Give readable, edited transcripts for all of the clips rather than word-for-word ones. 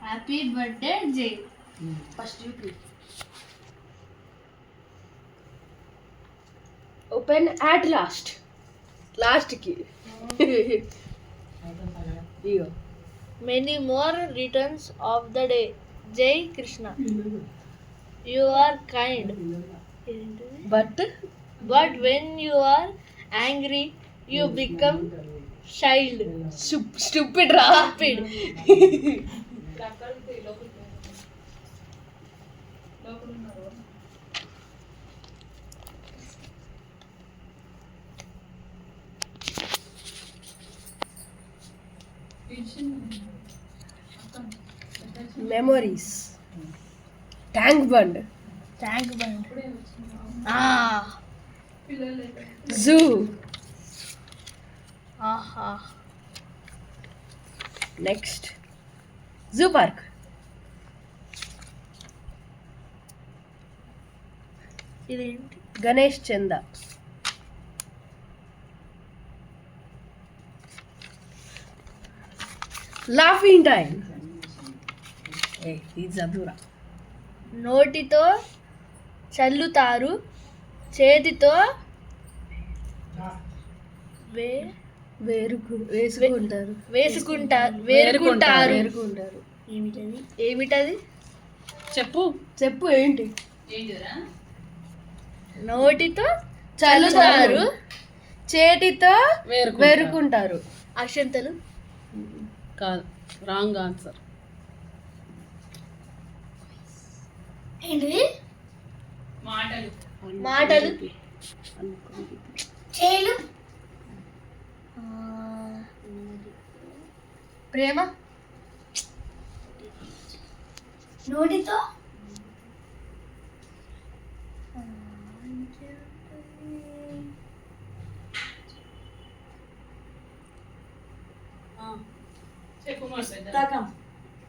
Happy birthday Jai. First open at లాస్ట్కి ఇగో many more returns of the day. Jai Krishna. You are kind but when you are angry you become child. Stupid రా. Memories. Tank bund. Zoo. ఆహా. Next zoo park. ఇదేంటి? గణేష్ చంద. Laughing time. ఇది చదువురా. నోటితో చల్లుతారు, చేతితో వేరుకుంటారు. ఏమిటది? చెప్పు ఏంటి? నోటితో చల్లుతారు, చేతితో వేరుకుంటారు. అక్షంతలు కాదు, రాంగ్ ఆన్సర్. ఏంటిది? మాటలు చేలు. ప్రేమ. నోటితో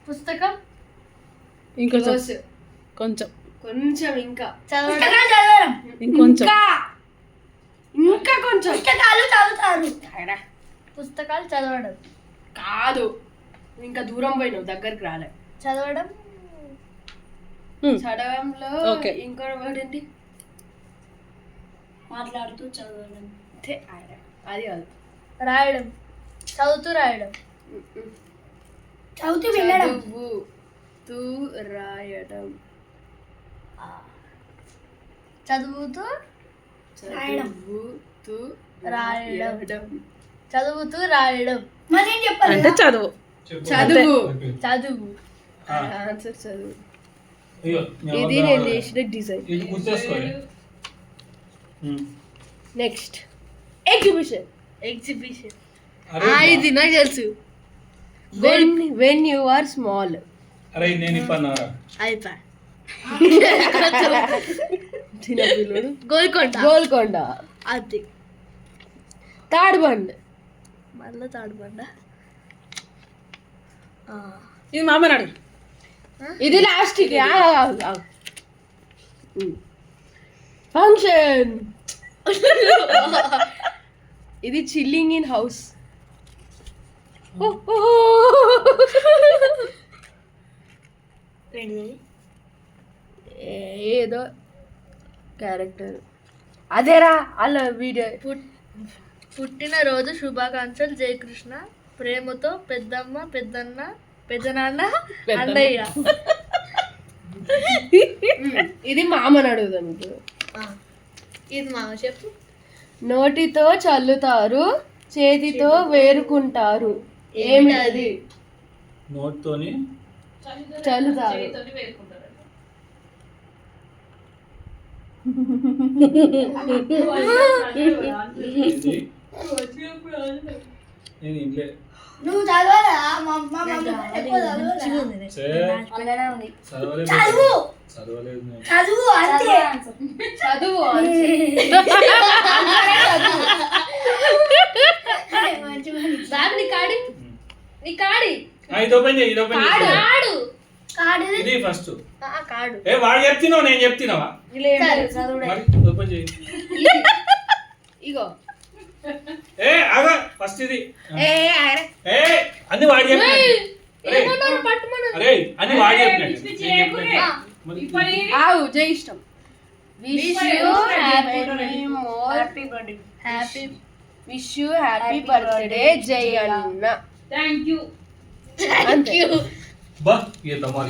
పుస్తకం. ఇంకొంచెం కొంచెం కొంచెం ఇంకా చదవడం. ఇంకొంచెం ఇంకా కొంచెం. పుస్తకాలు చదవడం కాదు, ఇంకా దూరం పోయినావు, దగ్గరికి రాలే. చదవడం. చదవంలో ఓకే. ఇంకో వర్డ్ ఏంటి? మాట్లాడుతూ చదవడం. అది కాదు. రాయడం. చదువుతూ రాయడం. చదువుతూ రాయడం. చదువుతూ రాయడం. అంటే చదువు. ఆన్సర్ చదువు. ఇది నేను చేసిన డిజైన్. Next exhibition. ఇది నాకు తెలుసు. When you are small. అయిపోయి చిన్నపిల్లడు. గోల్కొండ. అది తాడుబండ్. మళ్ళీ తాడుబండ. ఇది మామనాడు. ఇది లాస్ట్ ఫంక్షన్. ఇది చిల్లింగ్ ఇన్ హౌస్. ఏదో క్యారెక్టర్ అదేరా అలా వీడియో. పుట్టినరోజు శుభాకాంక్షలు జయకృష్ణ. ప్రేమతో పెద్దమ్మ, పెద్దన్న, పెద్దనాన్న, అన్నయ్య. ఇది మామని అడుగుదాం. ఇది మామ చెప్పు. నోటితో చల్లుతారు, చేతితో వేరుకుంటారు. ఏమిటది? నోట్తోని చల్లుతారు. నేను ఇంట్లో నువ్వు చదవరా? చదువు అంతే. చదువు నీ కాడి ఇది ఓపెన్ చేయి. ఇది ఓపెన్ చేయి. కాడు. ఇది ఫస్ట్. కాడు. ఏ వాడు చెప్తున్నావు, నేను చెప్తున్నావా? మరి ఓపెన్ చేయి. ఇగో ఏ ఆగా ఫస్ట్ ఇది. ఏ అన్ని వాడు చెప్పిన. అరే అరే అని వాడి చెప్పినట్టు పిచ్చి నేను చేయకురే. చెప్పినట్టు. మరి ఇప్పుడు ఆవు జై ఇష్టం wish you happy happy wish you happy birthday జై అన్న థ్యాంక్ యూ అంతే బా ये तुम्हारी